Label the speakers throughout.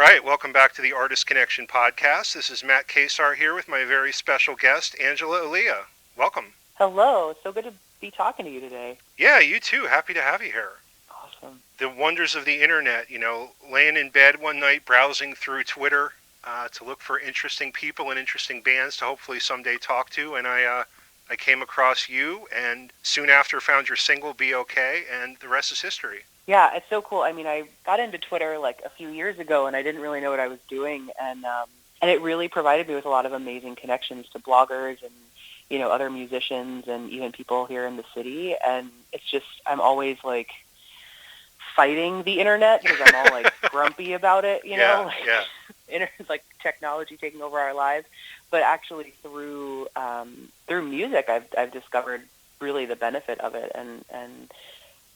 Speaker 1: right, welcome back to the Artist Connection podcast. This is Matt Kasar here with my very special guest, Angela Elia. Welcome.
Speaker 2: Hello. So good to be talking to you today.
Speaker 1: Yeah, you too. Happy to have you here.
Speaker 2: Awesome.
Speaker 1: The wonders of the internet, laying in bed one night, browsing through Twitter to look for interesting people and interesting bands to hopefully someday talk to, and I came across you, and soon after found your single, Be Okay, and the rest is history.
Speaker 2: Yeah, it's so cool. I mean, I got into Twitter like a few years ago, and I didn't really know what I was doing, and it really provided me with a lot of amazing connections to bloggers and other musicians and even people here in the city. And it's just I'm always like fighting the internet because I'm all like grumpy about it, It's like technology taking over our lives. But actually, through music, I've discovered really the benefit of it, and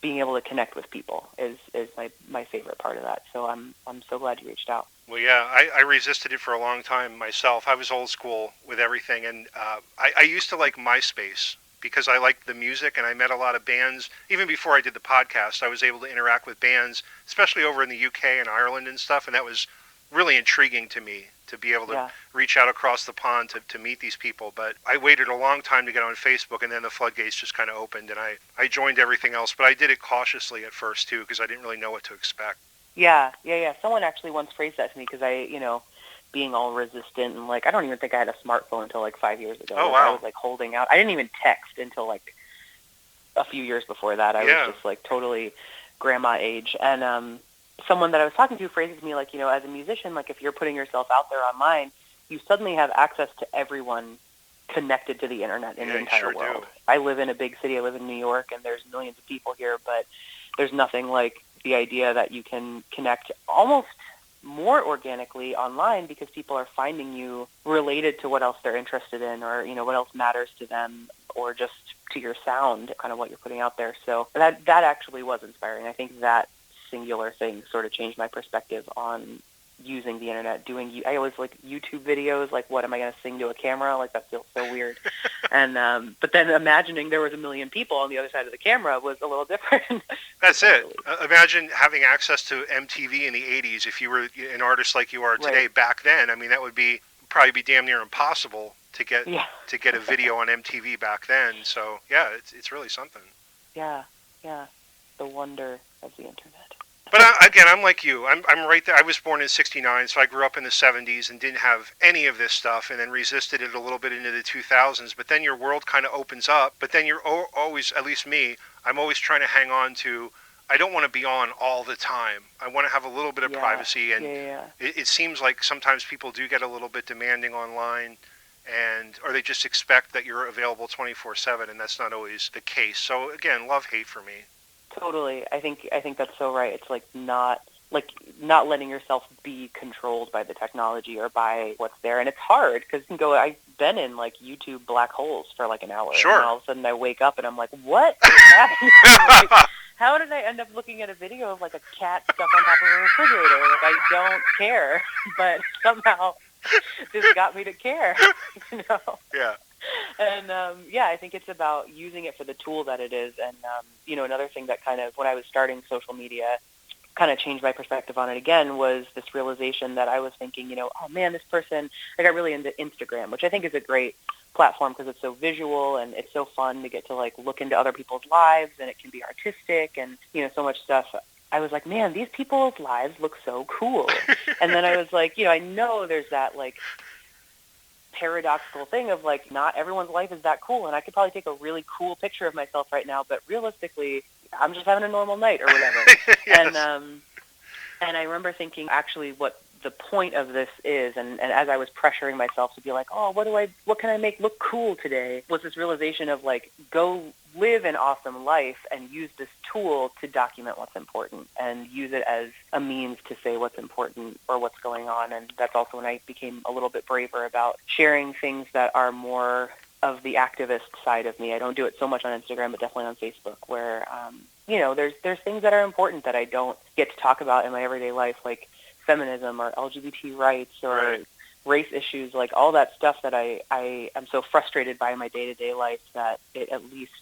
Speaker 2: being able to connect with people is my favorite part of that. So I'm so glad you reached out.
Speaker 1: Well, yeah, I resisted it for a long time myself. I was old school with everything, and I used to like MySpace because I liked the music, and I met a lot of bands. Even before I did the podcast, I was able to interact with bands, especially over in the UK and Ireland and stuff, and that was really intriguing to me to be able to reach out across the pond to meet these people. But I waited a long time to get on Facebook, and then the floodgates just kind of opened, and I joined everything else. But I did it cautiously at first, too, because I didn't really know what to expect.
Speaker 2: Yeah. Someone actually once phrased that to me because being all resistant and like I don't even think I had a smartphone until like 5 years ago.
Speaker 1: Oh, wow.
Speaker 2: I was like holding out. I didn't even text until like a few years before that. I was just like totally grandma age. And someone that I was talking to phrases me like, as a musician, like if you're putting yourself out there online, you suddenly have access to everyone connected to the internet in the entire world.
Speaker 1: Do.
Speaker 2: I live in a big city. I live in New York, and there's millions of people here, but there's nothing like the idea that you can connect almost more organically online because people are finding you related to what else they're interested in or, what else matters to them or just to your sound, kind of what you're putting out there. So that actually was inspiring. I think that singular thing sort of changed my perspective on using the internet, I always like YouTube videos, like what am I going to sing to a camera? Like that feels so weird. And but then imagining there was a million people on the other side of the camera was a little different.
Speaker 1: That's it. Imagine having access to MTV in the 80s if you were an artist like you are today. Right. Back then. I mean, that would probably be damn near impossible to get a video on MTV back then. So, yeah, it's really something.
Speaker 2: Yeah. The wonder of the internet.
Speaker 1: But again, I'm like you. I'm right there. I was born in '69, so I grew up in the '70s and didn't have any of this stuff, and then resisted it a little bit into the 2000s. But then your world kind of opens up. But then you're always, at least me, I'm always trying to hang on to. I don't want to be on all the time. I want to have a little bit of privacy, and it seems like sometimes people do get a little bit demanding online, or they just expect that you're available 24/7, and that's not always the case. So again, love-hate for me.
Speaker 2: Totally. I think that's so right. It's like not letting yourself be controlled by the technology or by what's there. And it's hard because I've been in like YouTube black holes for like an hour.
Speaker 1: Sure.
Speaker 2: And all of a sudden I wake up and I'm like, what is happening? Like, how did I end up looking at a video of like a cat stuck on top of a refrigerator? Like I don't care, but somehow this got me to care,
Speaker 1: Yeah.
Speaker 2: And I think it's about using it for the tool that it is. And another thing that kind of, when I was starting social media, kind of changed my perspective on it again was this realization that I was thinking, oh man, this person, I got really into Instagram, which I think is a great platform because it's so visual and it's so fun to get to like look into other people's lives, and it can be artistic and, so much stuff. I was like, man, these people's lives look so cool. And then I was like, I know there's that like paradoxical thing of like not everyone's life is that cool, and I could probably take a really cool picture of myself right now, but realistically I'm just having a normal night or whatever.
Speaker 1: Yes.
Speaker 2: And I remember thinking actually what the point of this is, and as I was pressuring myself to be like, oh, what can I make look cool today, was this realization of like, go live an awesome life and use this tool to document what's important and use it as a means to say what's important or what's going on. And that's also when I became a little bit braver about sharing things that are more of the activist side of me. I don't do it so much on Instagram, but definitely on Facebook, where there's things that are important that I don't get to talk about in my everyday life, like feminism or LGBT rights or race issues, like all that stuff that I am so frustrated by in my day-to-day life that it at least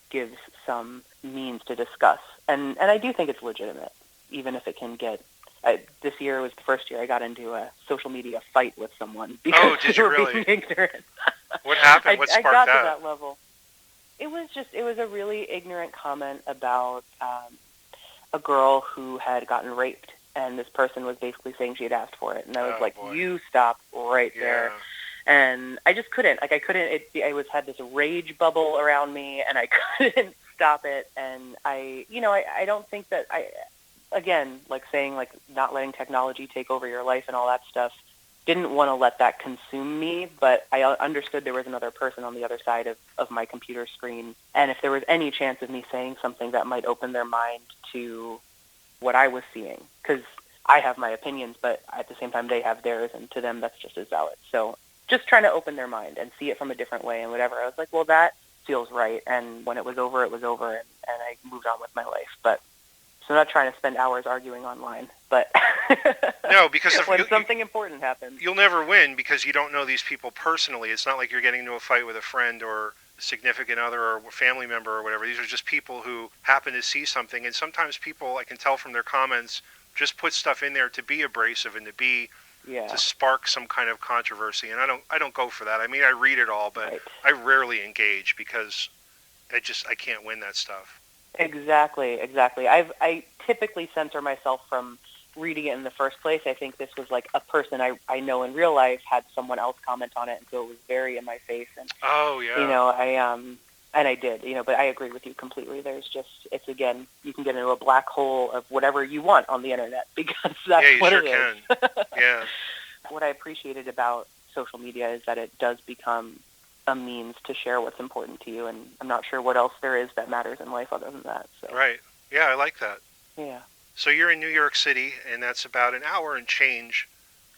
Speaker 2: gives some means to discuss. And I do think it's legitimate, even if it can get This year was the first year I got into a social media fight with someone
Speaker 1: Oh,
Speaker 2: because
Speaker 1: did
Speaker 2: they
Speaker 1: you
Speaker 2: were being
Speaker 1: really?
Speaker 2: ignorant.
Speaker 1: What happened? What
Speaker 2: I
Speaker 1: sparked
Speaker 2: got to
Speaker 1: that?
Speaker 2: that level. It was a really ignorant comment about a girl who had gotten raped, and this person was basically saying she had asked for it, and I was
Speaker 1: Oh
Speaker 2: like,
Speaker 1: boy.
Speaker 2: you stop right there.
Speaker 1: Yeah.
Speaker 2: And I just couldn't. Like I couldn't. Had this rage bubble around me, and I couldn't stop it. And I don't think that again, like saying like not letting technology take over your life and all that stuff. Didn't want to let that consume me, but I understood there was another person on the other side of my computer screen. And if there was any chance of me saying something that might open their mind to what I was seeing, because I have my opinions, but at the same time they have theirs, and to them that's just as valid. So just trying to open their mind and see it from a different way and whatever. I was like, well, that feels right. And when it was over, and I moved on with my life. But so I'm not trying to spend hours arguing online, but
Speaker 1: No, because
Speaker 2: when something important happens.
Speaker 1: you'll never win because you don't know these people personally. It's not like you're getting into a fight with a friend or a significant other or a family member or whatever. These are just people who happen to see something, and sometimes people, I can tell from their comments, just put stuff in there to be abrasive and to
Speaker 2: Yeah,
Speaker 1: spark some kind of controversy. And I don't go for that. I mean, I read it all, but
Speaker 2: right.
Speaker 1: I rarely engage because I can't win that stuff.
Speaker 2: Exactly. I typically censor myself from reading it in the first place. I think this was like a person I know in real life had someone else comment on it, and so it was very in my face. And
Speaker 1: Oh
Speaker 2: you
Speaker 1: yeah.
Speaker 2: know, and I did, but I agree with you completely. There's just it's again, you can get into a black hole of whatever you want on the internet because that's
Speaker 1: Yeah, you
Speaker 2: what
Speaker 1: sure
Speaker 2: it is.
Speaker 1: can. Yeah.
Speaker 2: What I appreciated about social media is that it does become a means to share what's important to you, and I'm not sure what else there is that matters in life other than that. So,
Speaker 1: Right. Yeah, I like that.
Speaker 2: yeah,
Speaker 1: So you're in New York City, and that's about an hour and change,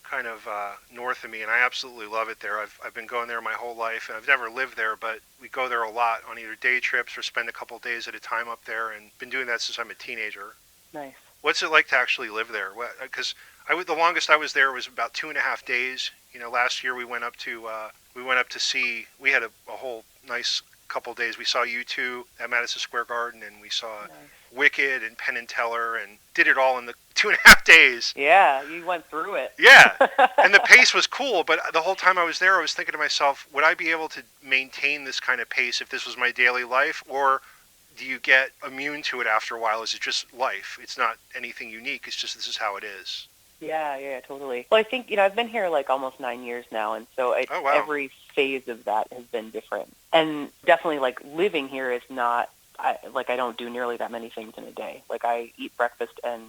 Speaker 1: kind of north of me, and I absolutely love it there. I've been going there my whole life, and I've never lived there, but we go there a lot on either day trips or spend a couple days at a time up there, and been doing that since I'm a teenager.
Speaker 2: nice.
Speaker 1: What's it like to actually live there? Because the longest I was there was about 2.5 days. Last year we went up to see. We had a whole nice couple days. We saw U2 at Madison Square Garden, and we saw
Speaker 2: Nice.
Speaker 1: Wicked and Penn and Teller, and did it all in the 2.5 days.
Speaker 2: Yeah, you went through it.
Speaker 1: Yeah, and the pace was cool, but the whole time I was there, I was thinking to myself, would I be able to maintain this kind of pace if this was my daily life, or do you get immune to it after a while? Is it just life? It's not anything unique. It's just this is how it is.
Speaker 2: Yeah, totally. Well, I think, I've been here like almost 9 years now, and so
Speaker 1: Oh wow.
Speaker 2: every phase of that has been different. And definitely, like, living here is not, I don't do nearly that many things in a day. Like, I eat breakfast and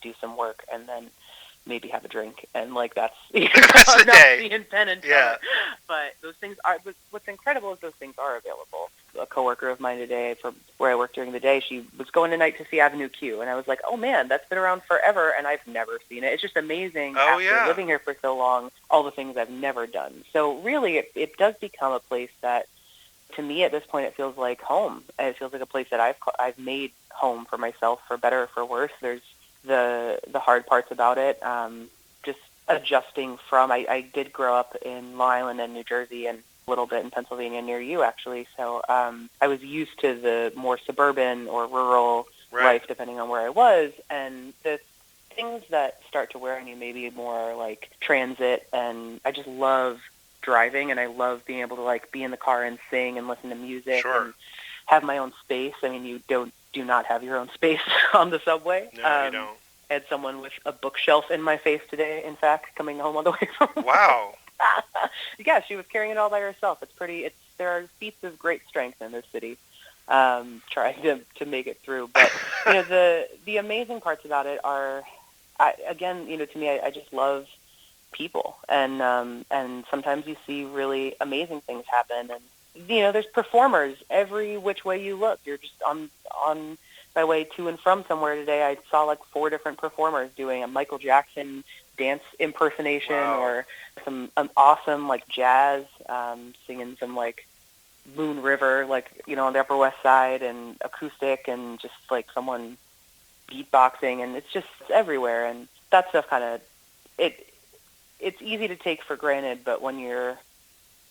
Speaker 2: do some work, and then maybe have a drink, and like that's
Speaker 1: That's the
Speaker 2: not
Speaker 1: day.
Speaker 2: being Penn and Teller.
Speaker 1: Yeah.
Speaker 2: But those things are. What's incredible is those things are available. A coworker of mine today, from where I work during the day, she was going tonight to see Avenue Q, and I was like, oh man, that's been around forever, and I've never seen it. It's just amazing
Speaker 1: Oh
Speaker 2: after
Speaker 1: yeah.
Speaker 2: living here for so long, all the things I've never done. So really, it does become a place that, to me, at this point, it feels like home. And it feels like a place that I've made home for myself, for better or for worse. There's the hard parts about it. Just adjusting from. I did grow up in Long Island and New Jersey, and a little bit in Pennsylvania near you, actually. So I was used to the more suburban or rural
Speaker 1: Right.
Speaker 2: life, depending on where I was, and the things that start to wear on you maybe more like transit. And I just love driving, and I love being able to like be in the car and sing and listen to music
Speaker 1: Sure.
Speaker 2: and have my own space. I mean, you do not have your own space on the subway.
Speaker 1: No, you don't.
Speaker 2: I had someone with a bookshelf in my face today, in fact, coming home on the way from
Speaker 1: Wow.
Speaker 2: yeah, she was carrying it all by herself. There are feats of great strength in this city, trying to make it through. But the amazing parts about it are, to me, I just love people, and sometimes you see really amazing things happen, and there's performers every which way you look. You're just on my way to and from somewhere today. I saw like 4 different performers doing a Michael Jackson dance impersonation,
Speaker 1: Wow.
Speaker 2: or some awesome like jazz, singing some like Moon River, like on the Upper West Side, and acoustic, and just like someone beatboxing, and it's everywhere. And that stuff kind of it's easy to take for granted, but when you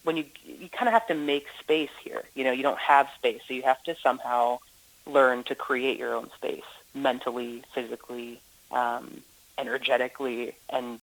Speaker 2: kind of have to make space here. You don't have space, so you have to somehow learn to create your own space mentally, physically. energetically and